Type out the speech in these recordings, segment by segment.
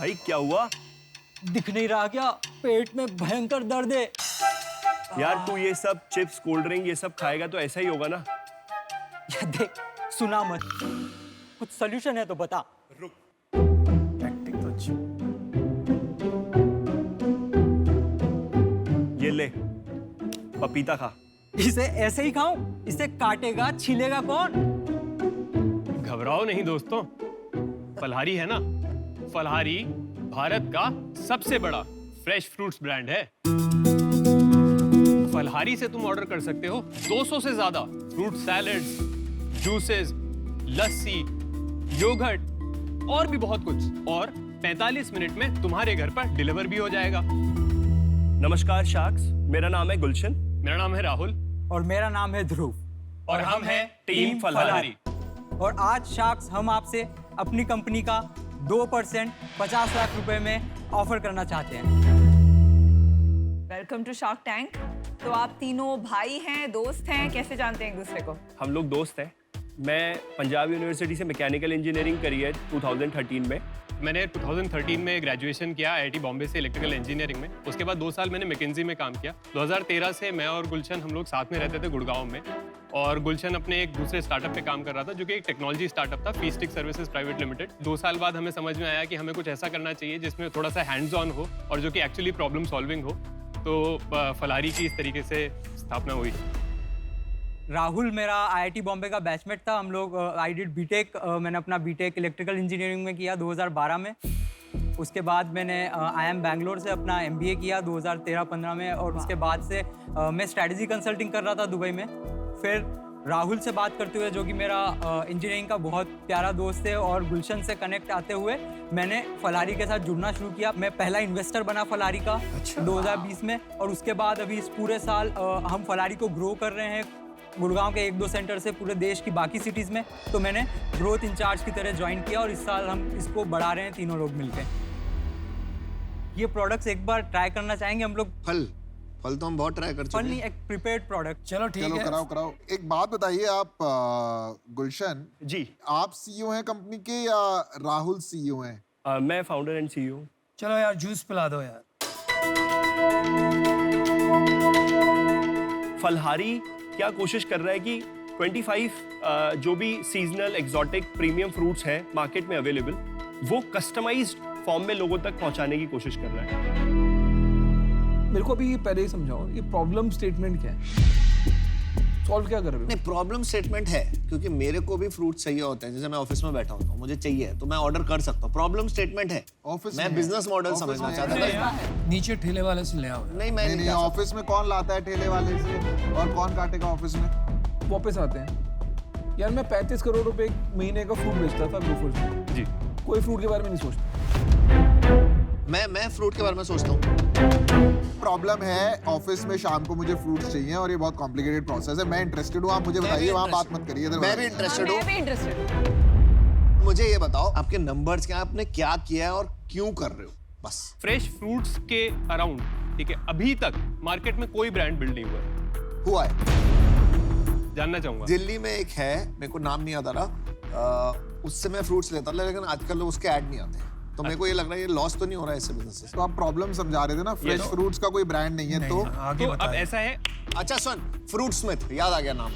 भाई क्या हुआ? दिख नहीं रहा क्या? पेट में भयंकर दर्द है। यार तू ये सब चिप्स कोल्ड ड्रिंक ये सब खाएगा तो ऐसा ही होगा ना। ये देख, सुना मत, कुछ सोल्यूशन है तो बता। रुक, टैक्टिक तो अच्छी। ये ले पपीता खा। इसे ऐसे ही खाऊं? इसे काटेगा छीलेगा कौन? घबराओ नहीं दोस्तों, फलहारी है ना, फलहारी भारत का सबसे बड़ा फ्रेश फ्रूट्स ब्रांड है। फलहारी से तुम ऑर्डर कर सकते हो 200 से ज्यादा फ्रूट सैलेड्स, जूसेस, लस्सी, योगर्ट और भी बहुत कुछ, और 45 मिनट में तुम्हारे घर पर डिलीवर भी हो जाएगा। नमस्कार शार्क्स, मेरा नाम है गुलशन। मेरा नाम है राहुल और मेरा नाम है ध्रुव। और हम हैं टीम फलहारी। और आज शार्क्स हम आपसे अपनी कंपनी का 2% 50 लाख रुपए में ऑफर करना चाहते हैं। Welcome to shark tank. तो आप तीनों भाई हैं, दोस्त हैं, कैसे जानते हैं एक दूसरे को? हम लोग दोस्त हैं। मैं पंजाब यूनिवर्सिटी से मैकेनिकल इंजीनियरिंग करी है 2013 में। मैंने 2013 में ग्रेजुएशन किया आईआईटी बॉम्बे से इलेक्ट्रिकल इंजीनियरिंग में। उसके बाद 2 साल मैंने मैकेंजी में काम किया। 2013 से मैं और गुलशन हम लोग साथ में रहते थे गुड़गांव में, और गुलशन अपने एक दूसरे स्टार्टअप पे काम कर रहा था जो कि एक टेक्नोलॉजी स्टार्टअप था, फीस्टिक सर्विसेज प्राइवेट लिमिटेड। 2 साल बाद हमें समझ में आया कि हमें कुछ ऐसा करना चाहिए जिसमें थोड़ा सा हैंड्स ऑन हो और जो कि एक्चुअली प्रॉब्लम सॉल्विंग हो। तो फलहारी की इस तरीके से स्थापना हुई। राहुल मेरा आईआईटी बॉम्बे का बैचमेट था। हम लोग आई डिड बीटेक, मैंने अपना बीटेक इलेक्ट्रिकल इंजीनियरिंग में किया 2012 में। उसके बाद मैंने IIM बैंगलोर से अपना MBA किया 2013-15 में, और उसके बाद से मैं स्ट्रैटेजी कंसल्टिंग कर रहा था दुबई में। फिर राहुल से बात करते हुए, जो कि मेरा इंजीनियरिंग का बहुत प्यारा दोस्त है, और गुलशन से कनेक्ट आते हुए मैंने फलहारी के साथ जुड़ना शुरू किया। मैं पहला इन्वेस्टर बना फलहारी का 2020 में, और उसके बाद अभी इस पूरे साल हम फलहारी को ग्रो कर रहे हैं गुड़गांव के 1-2 सेंटर से पूरे देश की बाकी सिटीज़ में। तो मैंने ग्रोथ इंचार्ज की तरह ज्वाइन किया, और इस साल हम इसको बढ़ा रहे हैं तीनों लोग मिलकर। ये प्रोडक्ट्स एक बार ट्राई करना चाहेंगे हम लोग। फल तो हम बहुत ट्राई कर चुके फल हैं। नहीं, एक प्रिपेयर्ड प्रोडक्ट। चलो ठीक है, कराओ। एक बात बताइए आप, गुलशन जी। आप CEO हैं कंपनी के या राहुल CEO हैं? मैं फाउंडर एंड CEO। चलो यार जूस पिला दो यार। फलहारी क्या कोशिश कर रहा है कि 25 जो भी सीजनल एक्सोटिक प्रीमियम फ्रूट्स हैं मार्केट में अवेलेबल, वो कस्टमाइज्ड फॉर्म में लोगों तक पहुंचाने की कोशिश कर रहा है। मेरे को अभी पहले ही समझाओ, ये प्रॉब्लम स्टेटमेंट क्या है? सॉल्व क्या कर रहे हो? नहीं, प्रॉब्लम स्टेटमेंट है क्योंकि मेरे को भी फ्रूट चाहिए होते हैं। जैसे मैं ऑफिस में बैठा होता हूँ, मुझे चाहिए तो मैं ऑर्डर कर सकता हूँ। प्रॉब्लम स्टेटमेंट है। ऑफिस मैं बिजनेस मॉडल समझना चाहता था। नीचे ठेले वाले से ले आओ। नहीं, मैं नहीं, ऑफिस में कौन लाता है ठेले वाले से, और कौन काटेगा ऑफिस में? वापस आते हैं यार। मैं 35 करोड़ रुपए एक महीने का फ्रूट बेचता था ग्रोफर्स में। जी। कोई फ्रूट के बारे में नहीं सोचता। मैं फ्रूट के बारे में सोचता हूँ। प्रॉब्लम है ऑफिस में, शाम को मुझे फ्रूट्स चाहिए और ये बहुत कॉम्प्लिकेटेड प्रोसेस है। मैं इंटरेस्टेड हूँ, आप मुझे बताइए, वहाँ बात मत करिए। मैं भी इंटरेस्टेड हूँ। मैं भी इंटरेस्टेड। मुझे ये बताओ, आपके नंबर्स क्या, आपने क्या किया है और क्यों कर रहे हो? बस। फ्रेश फ्रूट्स के अराउंड, ठीक है, अभी तक मार्केट में कोई ब्रांड बिल्ड नहीं हुआ है। हुआ है, जानना चाहूंगा। दिल्ली में एक है, मेरे को नाम नहीं याद आ रहा, उससे मैं फ्रूट्स लेता था, लेकिन आजकल उसके ऐड नहीं आते। तो मेरे को ये लग रहा है ये लॉस तो नहीं हो रहा है इससे बिजनेस से। तो आप प्रॉब्लम समझा रहे थे ना, फ्रेश फ्रूट्स का कोई ब्रांड नहीं है। तो आगे तो अब बताइए। ऐसा है, अच्छा सुन, फ्रूट स्मिथ, याद आ गया नाम।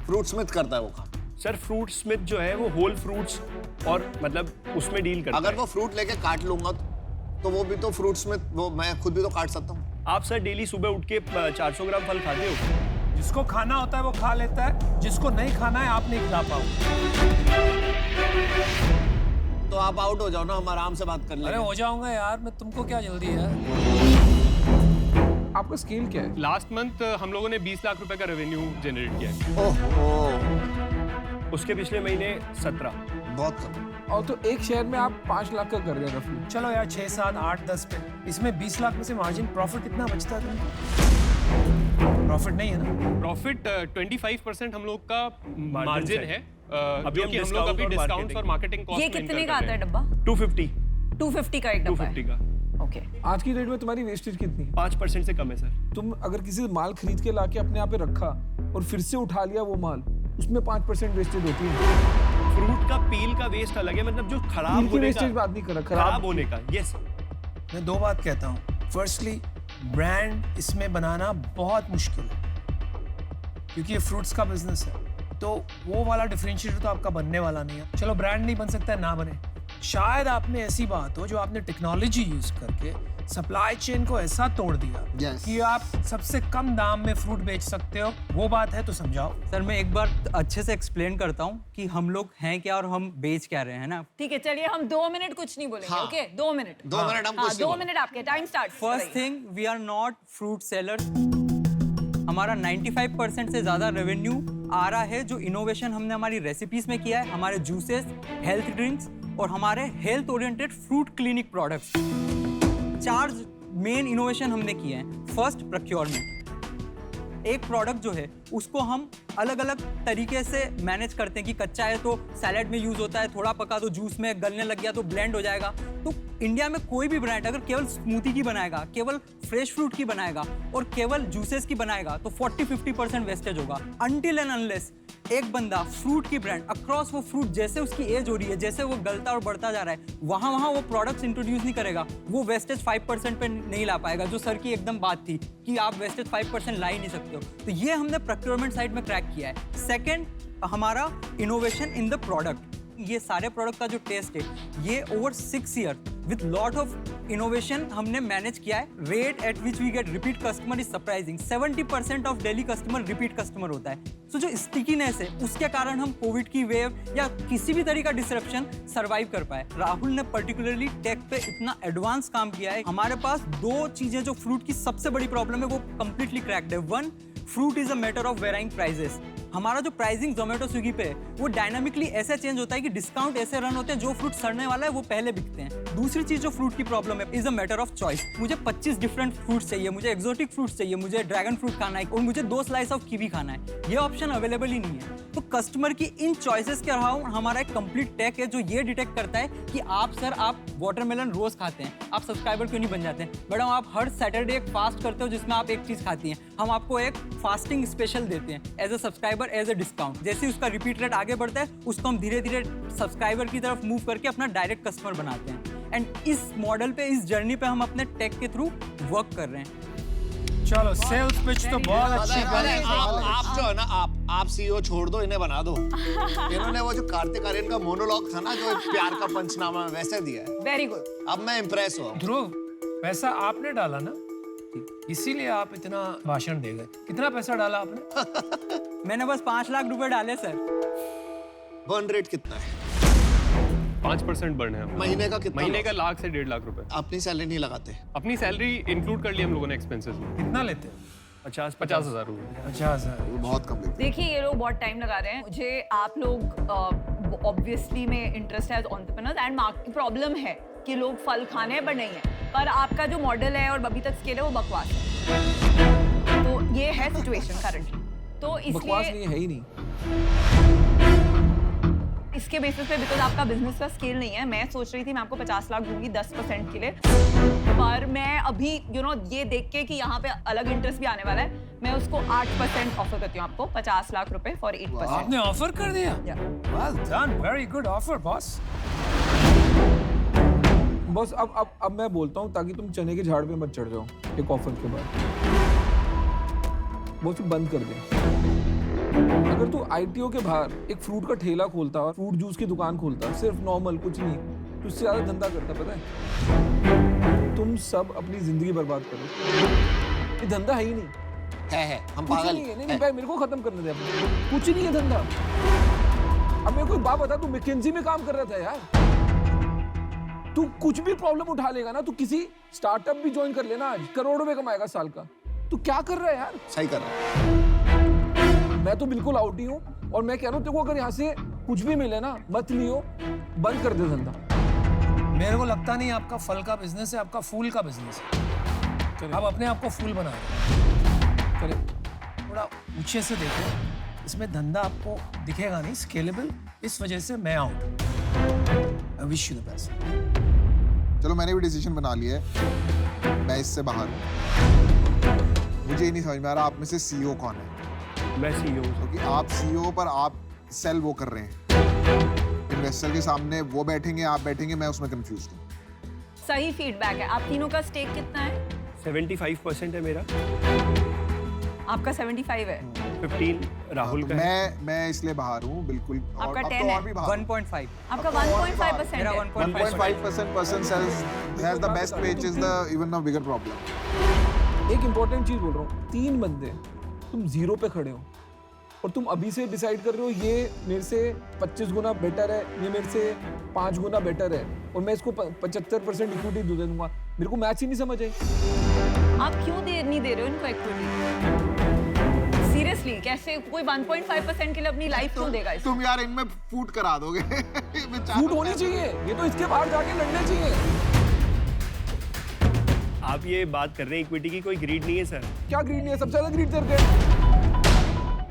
फ्रूट स्मिथ करता है वो काम। सर फ्रूट स्मिथ जो है वो होल फ्रूट्स और मतलब उसमें डील करता अगर है। वो फ्रूट लेके काट लूंगा तो वो भी तो फ्रूट स्मिथ, वो मैं खुद भी तो काट सकता हूँ। आप सर डेली सुबह उठ के 400 ग्राम फल खाते हो? जिसको खाना होता है वो खा लेता है, जिसको नहीं खाना है आप नहीं खिला पाओ। तो आप आउट हो जाओ ना, हम आराम से बात कर लेंगे। अरे हो जाऊंगा यार, मैं तुमको क्या जल्दी है? आपका स्केल क्या है? लास्ट मंथ हम लोगों ने 20 लाख रुपए का रेवेन्यू जनरेट किया है। ओह, उसके पिछले महीने 17। बहुत कम। और तो एक शेयर में आप 5 लाख का कर रहे हैं रफली। चलो यार 6, 7, 8, 10 पे, इसमें 20 लाख में से मार्जिन प्रॉफिट कितना बचता है तुम्हें? प्रॉफिट नहीं है ना? प्रॉफिट 25% हम लोग का मार्जिन है, अभी जो हम कि हम लोग अभी discount और डिस्काउंट और मार्केटिंग कॉस्ट ये कितने का आता है डब्बा? 250। 250 का एक डब्बा है। 250 का। ओके। आज की डेट में तुम्हारी वेस्टेज कितनी है? 5% से कम है सर। तुम अगर किसी से माल खरीद के लाके अपने यहाँ पे रखा और फिर से उठा लिया वो माल, उसमें 5% वेस्टेज होती है। फ्रूट का पील का वेस्ट अलग है, मतलब जो खराब Peel की होने wastage का, बात नहीं कर रहा, खराब होने का। यस, मैं दो बात कहता हूँ। फर्स्टली, ब्रांड इसमें बनाना बहुत मुश्किल है क्योंकि ये फ्रूट्स का बिजनेस है, तो वो वाला डिफरेंशिएटर तो आपका बनने वाला नहीं है। चलो ब्रांड नहीं बन सकता है, ना बने। शायद आप में ऐसी बात हो जो आपने टेक्नोलॉजी यूज करके सप्लाई चेन को ऐसा तोड़ दिया Yes. कि आप सबसे कम दाम में फ्रूट बेच सकते हो। वो बात है तो समझाओ। सर मैं एक बार अच्छे से एक्सप्लेन करता हूँ कि हम लोग हैं क्या और हम बेच क्या रहे हैं ना। ठीक है, चलिए हम 2 मिनट कुछ नहीं बोलेंगे। हाँ। Okay, 2 minute. 2 मिनट हम हाँ, कुछ 2 मिनट आपके। Time start. First thing, we are not fruit sellers. हमारा 95% से ज़्यादा रेवेन्यू आ रहा है जो इनोवेशन हमने हमारी रेसिपीज में किया है, हमारे जूसेस, हेल्थ ड्रिंक्स और हमारे health oriented fruit clinic products. 4 main innovation हमने किए हैं। First, procurement. एक प्रोडक्ट जो है उसको हम अलग अलग तरीके से मैनेज करते हैं कि कच्चा है तो सैलेड में यूज होता है, थोड़ा पका तो जूस में, गलने लग गया तो ब्लेंड हो जाएगा। तो इंडिया में कोई भी ब्रांड अगर केवल स्मूदी की बनाएगा, केवल फ्रेश फ्रूट की बनाएगा और केवल जूसेस की बनाएगा तो 40-50% वेस्टेज होगा। अनटिल एंड अनलेस एक बंदा फ्रूट की ब्रांड अक्रॉस वो फ्रूट जैसे उसकी एज हो रही है, जैसे वो गलता और बढ़ता जा रहा है, वहां वो प्रोडक्ट्स इंट्रोड्यूस नहीं करेगा, वो वेस्टेज 5% पे नहीं ला पाएगा। जो सर की एकदम बात थी कि आप वेस्टेज 5% ला ही नहीं सकते हो, तो ये हमने प्रोक्योरमेंट साइड में क्रैक किया है। सेकेंड, हमारा इनोवेशन इन द प्रोडक्ट। ये सारे प्रोडक्ट का जो टेस्ट है ये over 6 year with lot of innovation हमने मैनेज किया है। Rate at which we get repeat customer is surprising. 70% of daily customer repeat customer होता है। सो जो स्टिकीनेस है उसके कारण हम कोविड की वेव या किसी भी तरीके का डिसरप्शन सर्वाइव कर पाए। राहुल ने पर्टिकुलरली टेक पे इतना एडवांस काम किया है। हमारे पास 2 चीजें जो फ्रूट की सबसे बड़ी प्रॉब्लम है वो कंप्लीटली क्रैक्ड है। 1, fruit is a matter of varying prices. हमारा जो प्राइसिंग जोमेटो स्विगी पे है वो डायनामिकली ऐसे चेंज होता है कि डिस्काउंट ऐसे रन होते हैं जो फ्रूट सड़ने वाला है वो पहले बिकते हैं। दूसरी चीज जो फ्रूट की प्रॉब्लम है is a matter of choice. मुझे 25 डिफरेंट फ्रूट्स चाहिए, मुझे एक्सोटिक फ्रूट्स चाहिए, मुझे ड्रैगन फ्रूट खाना है और मुझे 2 स्लाइस ऑफ कीवी खाना है। ये ऑप्शन अवेलेबल ही नहीं है। तो कस्टमर की इन चॉइसेस के अराउंड हमारा एक कंप्लीट टेक है जो ये डिटेक्ट करता है कि आप वाटरमेलन रोज खाते हैं, आप सब्सक्राइबर क्यों नहीं बन जाते हैं? मैडम आप हर सैटरडे एक फास्ट करते हो जिसमें आप एक चीज खाती हैं, हम आपको एक फास्टिंग स्पेशल देते हैं as a subscriber, as a discount. जैसे उसका रिपीट रेट आगे बढ़ता है उसको हम धीरे धीरे सब्सक्राइबर की तरफ मूव करके अपना डायरेक्ट कस्टमर बनाते हैं। एंड इस मॉडल पे, इस जर्नी पे हम अपने टेक के थ्रू वर्क कर रहे हैं। चलो सेल्स पिच तो बहुत अच्छी अरे बनी। आप जो है ना, आप सीईओ छोड़ दो, इन्हें बना दो। इन्होंने वो जो कार्तिक आर्यन का मोनोलॉग था ना जो प्यार का पंचनामा वैसे दिया है। Very good. अब मैं इम्प्रेस हुआ। ध्रुव, पैसा आपने डाला ना, इसीलिए आप इतना भाषण दे गए। कितना पैसा डाला आपने? मैंने बस 5 लाख रुपए डाले सर। बर्न रेट कितना है? 5% बर्न है हमारा। महीने का कितना? महीने का 1 लाख से 1.5 लाख रुपए। अपनी सैलरी नहीं लगाते? अपनी सैलरी इंक्लूड कर ली हम लोगों ने एक्सपेंसेस में। कितना लेते हो? 50,000 रुपए। 50,000। वो बहुत कम लेते देखिए ये लोग बहुत टाइम लगा रहे हैं। मुझे आप लोग ऑब्वियसली में इंटरेस्ट है as entrepreneurs and market problem है कि लोग फल खाने हैं बट नहीं है। पर आपका जो मॉडल है और अभी तक स्केल है वो बकवास है। तो ये है सिचुएशन करंटली। तो बकवास इसलिए नहीं है ही नहीं। इसके बेसिस पे बिकॉज आपका बिजनेस का स्केल नहीं है, मैं सोच रही थी मैं आपको 50 लाख दूंगी 10% के लिए, पर मैं अभी ये देख के कि यहाँ पे अलग इंटरेस्ट भी आने वाला है, मैं उसको 8% ऑफर करती हूँ आपको 50 लाख रुपए फॉर 8%। आपने ऑफर कर दिया? Yeah. Well done, very good offer boss. बस अब मैं बोलता हूँ ताकि तुम चने के झाड़ पे मत चढ़ जाओ एक ऑफर के बाद। वो बंद कर दे। अगर तू आईटीओ के बाहर एक फ्रूट का ठेला खोलता और फ्रूट जूस की दुकान खोलता, सिर्फ नॉर्मल कुछ नहीं, तो उससे ज्यादा धंधा करता, पता है? तुम सब अपनी जिंदगी बर्बाद करो। ये धंधा है ही नहीं। है हम कुछ पागल नहीं है। नहीं भाई, मेरे को खत्म करने दे अपने। कुछ नहीं है धंधा। अब मेरे को एक बात बता, तू मैकेंजी में काम कर रहा था यार। तू कुछ भी प्रॉब्लम उठा लेगा ना, तू किसी स्टार्टअप भी ज्वाइन कर लेना, आज करोड़ों में कमाएगा साल का। तू क्या कर रहा है यार? सही कर रहा है। मैं तो बिल्कुल आउट ही हूँ और मैं कह रहा हूँ तेरे को अगर यहाँ से कुछ भी मिले ना, मत लियो, बंद कर दे धंधा। मेरे को लगता नहीं आपका फल का बिजनेस है, आपका फूल का बिजनेस है। आप अपने आप को फूल बना रहे हैं। थोड़ा ऊंचे से देखो, इसमें धंधा आपको दिखेगा नहीं स्केलेबल, इस वजह से मैं out. I wish you the best. चलो मैंने भी डिसीजन बना लिया है, मैं इससे बाहर हूँ। मुझे ही नहीं समझ में आ रहा आप में से सीईओ कौन है? मैं सीईओ हूँ। क्योंकि आप सीईओ पर आप सेल वो कर रहे हैं। इन्वेस्टर के सामने वो बैठेंगे, आप बैठेंगे, मैं उसमें कंफ्यूज हूँ। सही फीडबैक है। आप तीनों का स्टेक कितना है? 75% है मेरा, आपका 75 है। 15 राहुल का है। मैं इसलिए बाहर हूँ बिल्कुल। और आपका अब 10 तो है। और भी बाहर हूँ। 1.5 आपका 1.5% मेरा है। 1.5 1.5% has the best pitch is the even a bigger problem. एक इंपॉर्टेंट चीज बोल रहा हूँ, 3 बंदे तुम जीरो पे खड़े हो और तुम अभी से डिसाइड कर रहे हो ये मेरे से 25 गुना बेटर है, ये मेरे से 5 गुना बेटर है और मैं इसको 75% इक्विटी दे दूंगा। मेरे को मैच ही नहीं समझ आई। आप क्यों नहीं दे रहे हो इनको इक्विटी? सीरियसली, कैसे कोई 1.5% के लिए अपनी लाइफ क्यों देगा इसको? तुम यार इनमें फूट करा दोगे। फूट होनी चाहिए, ये तो इसके बाहर जाके लड़ने चाहिए। आप ये बात कर रहे हैं इक्विटी की, कोई ग्रीड नहीं है सर। क्या ग्रीड नहीं है? सबसे ज्यादा ग्रीड तेरे को।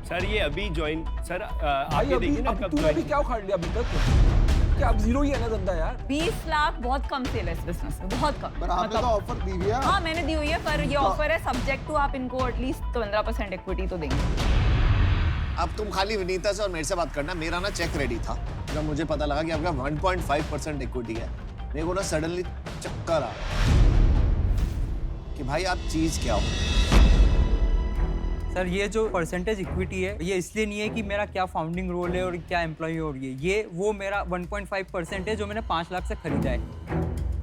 सर ये अभी ज्वाइन, सर आप भाई ये अभी देखिए ना कब तूने अभी join- क्या उखाड़ लिया अभी तक? क्या अब जीरो ही है ना धंधा यार? 20 लाख बहुत कम सेल है इस बिजनेस में, बहुत कम। पर आपने तो ऑफर दी हुई है। हाँ मैंने दी हुई है, पर ये ऑफर है सब्जेक्ट टू आप इनको एटलीस्ट 15% इक्विटी तो देंगे। अब तुम खाली विनीता से और मेरे से बात करना। मेरा ना चेक रेडी था जब मुझे पता लगा कि आपका 1.5% इक्विटी है। मेरे को ना सडनली चक्कर आ कि भाई आप चीज क्या हो। सर ये जो परसेंटेज इक्विटी है ये इसलिए नहीं है कि मेरा क्या फाउंडिंग रोल है और क्या एम्प्लॉय हो रही है, ये वो मेरा 1.5% है जो मैंने 5 लाख से खरीदा है।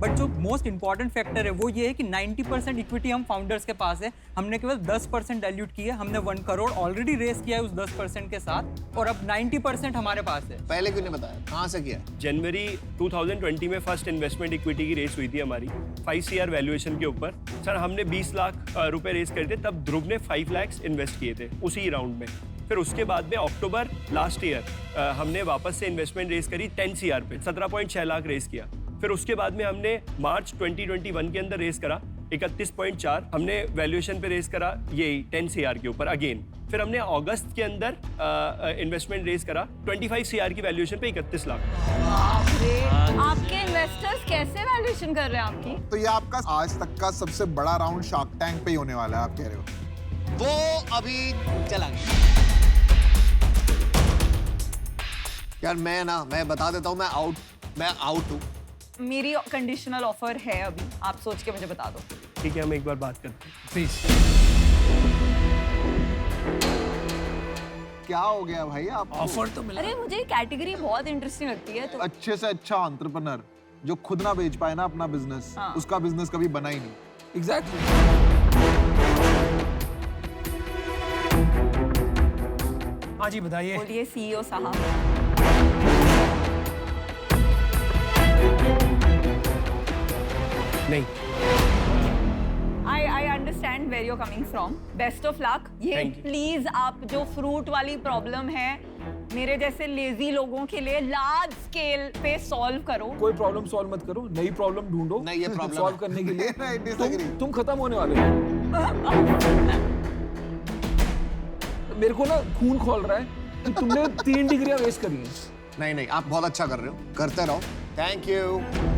बट जो मोस्ट इंपॉर्टेंट फैक्टर है वो ये है कि 90% इक्विटी हम फाउंडर्स के पास है। हमने केवल 10% डाइल्यूट किया है। हमने 1 करोड़ ऑलरेडी रेस किया है उस 10% के साथ और अब 90% हमारे पास है। पहले क्यों नहीं बताया? कहाँ से किया? जनवरी 2020 में फर्स्ट इन्वेस्टमेंट इक्विटी की रेस हुई थी हमारी 5 CR वैल्यूएशन के ऊपर। सर हमने 20 लाख रुपए रेस करे थे, तब ध्रुव ने 5 लाख इन्वेस्ट किए थे उसी राउंड में। फिर उसके बाद में अक्टूबर लास्ट ईयर हमने वापस से इन्वेस्टमेंट रेस करी 10 CR पे, 17.6 लाख रेस किया। फिर उसके बाद में हमने मार्च 2021 के अंदर रेस करा 31.4, हमने वैल्यूएशन पे रेस करा यही 10 CR के ऊपर अगेन। फिर हमने अगस्त के अंदर इन्वेस्टमेंट रेस करा 25 CR की वैल्यूएशन पे 31 लाख। बाप रे, आपके इन्वेस्टर्स कैसे वैल्यूएशन कर रहे हैं आपकी? तो ये आपका आज तक का सबसे बड़ा राउंड शार्क टैंक पे ही होने वाला है, आप कह रहे हो? वो अभी चला गया। यार मैं बता देता हूँ, मैं आउट हूँ। मेरी कंडीशनल ऑफर है अभी, आप सोच के मुझे बता दो। ठीक है, हम एक बार बात करते हैं प्लीज। क्या हो गया भाई आप? ऑफर तो मिला। अरे मुझे ये कैटेगरी बहुत इंटरेस्टिंग लगती है तो अच्छे से अच्छा एंटरप्रेन्योर जो खुद ना बेच पाए ना अपना बिजनेस, हाँ। उसका बिजनेस कभी बना ही नहीं। एग्जैक्टली। हाँ जी बताइए। बोलिए CEO साहब। नहीं। I understand where you're coming from. Best of luck. ये Thank you. प्लीज आप जो फ्रूट वाली प्रॉब्लम है मेरे जैसे लेजी लोगों के लिए लार्ज स्केल पे सॉल्व करो। कोई प्रॉब्लम सॉल्व मत करो, नई प्रॉब्लम ढूंढो। नहीं, ये problem सॉल्व है। करने के लिए नहीं, disagree। तुम खत्म होने वाले हो। मेरे को ना खून खोल रहा है कि तुमने 3 डिग्रियां वेस्ट करी हैं। नहीं आप बहुत अच्छा कर रहे हो, करते रहो। Thank you.